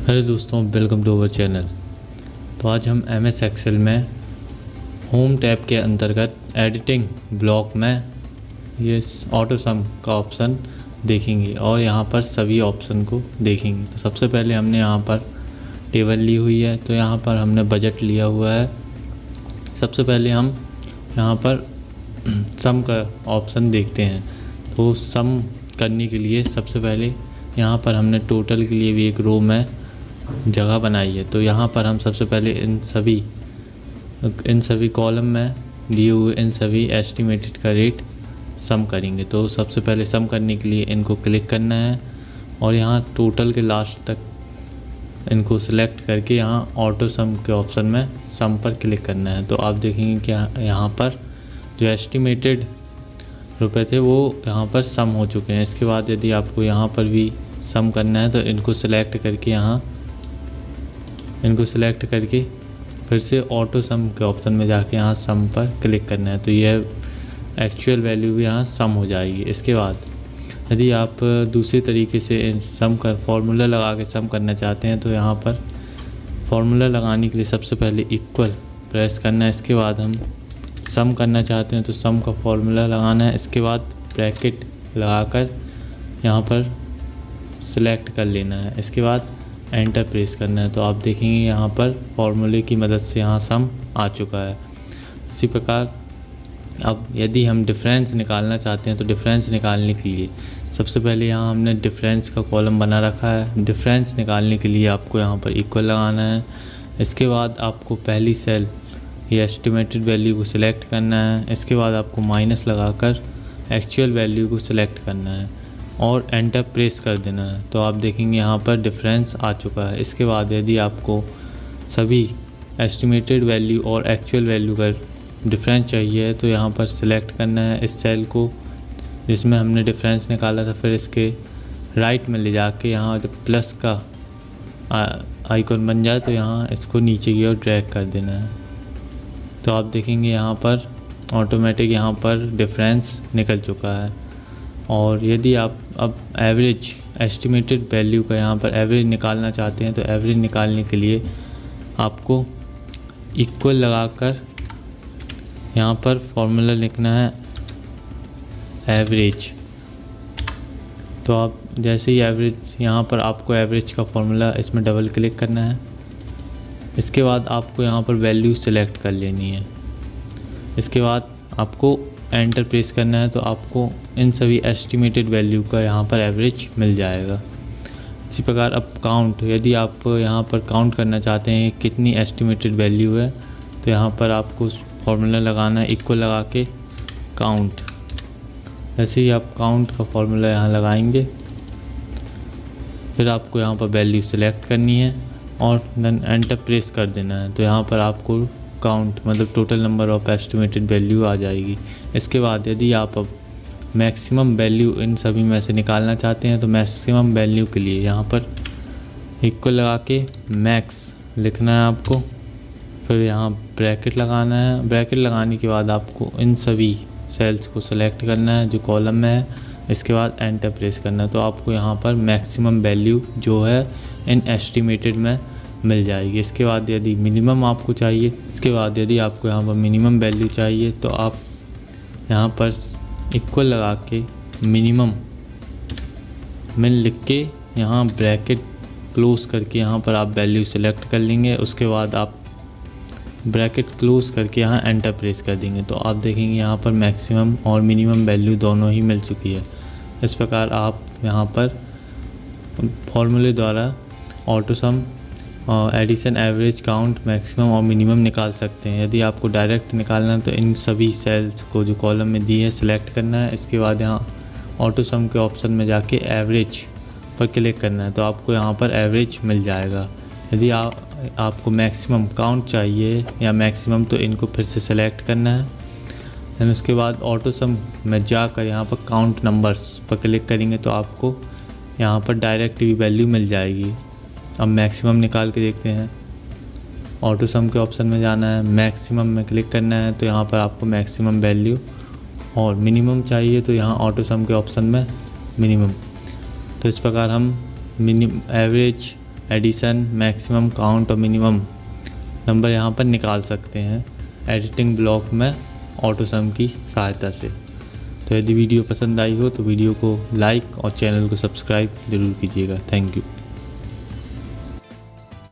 Hello दोस्तों, welcome to our channel. तो आज हम MS एक्सेल में होम टैब के अंतर्गत एडिटिंग ब्लॉक में ये ऑटो सम का ऑप्शन देखेंगे और यहाँ पर सभी ऑप्शन को देखेंगे। तो सबसे पहले हमने यहाँ पर टेबल ली हुई है, तो यहाँ पर हमने बजट लिया हुआ है। सबसे पहले हम यहाँ पर सम का ऑप्शन देखते हैं। तो सम करने के लिए सबसे पहले यहाँ पर हमने टोटल के लिए भी एक रो में जगह बनाई है। तो यहाँ पर हम सबसे पहले इन सभी कॉलम में दिए हुए इन सभी एस्टिमेटेड का रेट सम करेंगे। तो सबसे पहले सम करने के लिए इनको क्लिक करना है और यहाँ टोटल के लास्ट तक इनको सिलेक्ट करके यहाँ ऑटो सम के ऑप्शन में सम पर क्लिक करना है। तो आप देखेंगे कि यहाँ पर जो एस्टिमेटेड रुपए थे वो यहाँ पर सम हो चुके हैं। इसके बाद यदि आपको यहाँ पर भी सम करना है तो इनको सिलेक्ट करके फिर से ऑटो सम के ऑप्शन में जाके यहाँ सम पर क्लिक करना है। तो यह एक्चुअल वैल्यू भी यहाँ सम हो जाएगी। इसके बाद यदि आप दूसरे तरीके से सम कर फॉर्मूला लगा के सम करना चाहते हैं तो यहाँ पर फॉर्मूला लगाने के लिए सबसे पहले इक्वल प्रेस करना है। इसके बाद हम सम करना चाहते हैं तो सम का फॉर्मूला लगाना है। इसके बाद ब्रैकेट लगाकर यहाँ पर सिलेक्ट कर लेना है। इसके बाद एंटर प्रेस करना है। तो आप देखेंगे यहाँ पर फॉर्मूले की मदद से यहाँ सम आ चुका है। इसी प्रकार अब यदि हम डिफरेंस निकालना चाहते हैं तो डिफरेंस निकालने के लिए सबसे पहले यहाँ हमने डिफरेंस का कॉलम बना रखा है। डिफरेंस निकालने के लिए आपको यहाँ पर इक्वल लगाना है। इसके बाद आपको पहली सेल ये एस्टिमेटेड वैल्यू को सिलेक्ट करना है। इसके बाद आपको माइनस लगाकर एक्चुअल वैल्यू को सिलेक्ट करना है और एंटर प्रेस कर देना है। तो आप देखेंगे यहाँ पर डिफरेंस आ चुका है। इसके बाद यदि आपको सभी एस्टिमेटेड वैल्यू और एक्चुअल वैल्यू का डिफरेंस चाहिए तो यहाँ पर सिलेक्ट करना है इस सेल को जिसमें हमने डिफरेंस निकाला था। फिर इसके राइट में ले जाके यहाँ जब प्लस का आइकॉन बन जाए तो यहाँ इसको नीचे की ओर ड्रैग कर देना है। तो आप देखेंगे यहाँ पर ऑटोमेटिक यहाँ पर डिफरेंस निकल चुका है। और यदि आप अब एवरेज एस्टिमेटेड वैल्यू का यहाँ पर एवरेज निकालना चाहते हैं तो एवरेज निकालने के लिए आपको इक्वल लगाकर यहाँ पर फॉर्मूला लिखना है एवरेज। तो आप जैसे ही एवरेज यहाँ पर आपको एवरेज का फॉर्मूला इसमें डबल क्लिक करना है। इसके बाद आपको यहाँ पर वैल्यू सेलेक्ट कर लेनी है। इसके बाद आपको एंटर प्रेस करना है। तो आपको इन सभी एस्टिमेटेड वैल्यू का यहाँ पर एवरेज मिल जाएगा। इसी प्रकार अब काउंट, यदि आप यहाँ पर काउंट करना चाहते हैं कितनी एस्टिमेटेड वैल्यू है तो यहाँ पर आपको फॉर्मूला लगाना है इक्वल लगा के काउंट। ऐसे ही आप काउंट का फॉर्मूला यहाँ लगाएंगे। फिर आपको यहाँ पर वैल्यू सेलेक्ट करनी है और देन एंटर प्रेस कर देना है। तो यहाँ पर आपको काउंट मतलब total number of estimated value आ जाएगी। इसके बाद यदि आप अब मैक्सिमम वैल्यू इन सभी में से निकालना चाहते हैं तो मैक्सिमम वैल्यू के लिए यहाँ पर इक्वल लगा के मैक्स लिखना है आपको। फिर यहाँ ब्रैकेट लगाना है। ब्रैकेट लगाने के बाद आपको इन सभी सेल्स को सिलेक्ट करना है जो कॉलम में है। इसके बाद एंटर प्रेस करना है। तो आपको यहाँ पर मैक्सिमम वैल्यू जो है इन एस्टिमेटेड में मिल जाएगी। इसके बाद यदि मिनिमम आपको चाहिए, इसके बाद यदि आपको यहाँ पर मिनिमम वैल्यू चाहिए तो आप यहाँ पर इक्वल लगा के मिनिमम मिन लिख के यहाँ ब्रैकेट क्लोज करके यहाँ पर आप वैल्यू सेलेक्ट कर लेंगे। उसके बाद आप ब्रैकेट क्लोज करके यहाँ एंटर प्रेस कर देंगे। तो आप देखेंगे यहाँ पर मैक्सिमम और मिनिमम वैल्यू दोनों ही मिल चुकी है। इस प्रकार आप यहाँ पर फॉर्मूले द्वारा auto sum addition, average, count, maximum और मिनिमम निकाल सकते हैं। यदि आपको डायरेक्ट निकालना है तो इन सभी सेल्स को जो कॉलम में दी है सिलेक्ट करना है। इसके बाद यहाँ ऑटो सम के ऑप्शन में जाके एवरेज पर क्लिक करना है। तो आपको यहाँ पर एवरेज मिल जाएगा। यदि आपको मैक्सिमम काउंट चाहिए या मैक्सिमम तो इनको फिर से सेलेक्ट करना है। देन उसके बाद ऑटो सम में जाकर यहाँ पर काउंट नंबर्स पर क्लिक करेंगे तो आपको यहाँ पर डायरेक्ट भी वैल्यू मिल जाएगी। अब मैक्सिमम निकाल के देखते हैं। ऑटो सम के ऑप्शन में जाना है, मैक्सिमम में क्लिक करना है। तो यहाँ पर आपको मैक्सिमम वैल्यू और मिनिमम चाहिए तो यहाँ ऑटो सम के ऑप्शन में मिनिमम। तो इस प्रकार हम एवरेज एडिशन, मैक्सिमम, काउंट और मिनिमम नंबर यहाँ पर निकाल सकते हैं एडिटिंग ब्लॉक में ऑटो सम की सहायता से। तो यदि वीडियो पसंद आई हो तो वीडियो को लाइक और चैनल को सब्सक्राइब ज़रूर कीजिएगा। Thank you.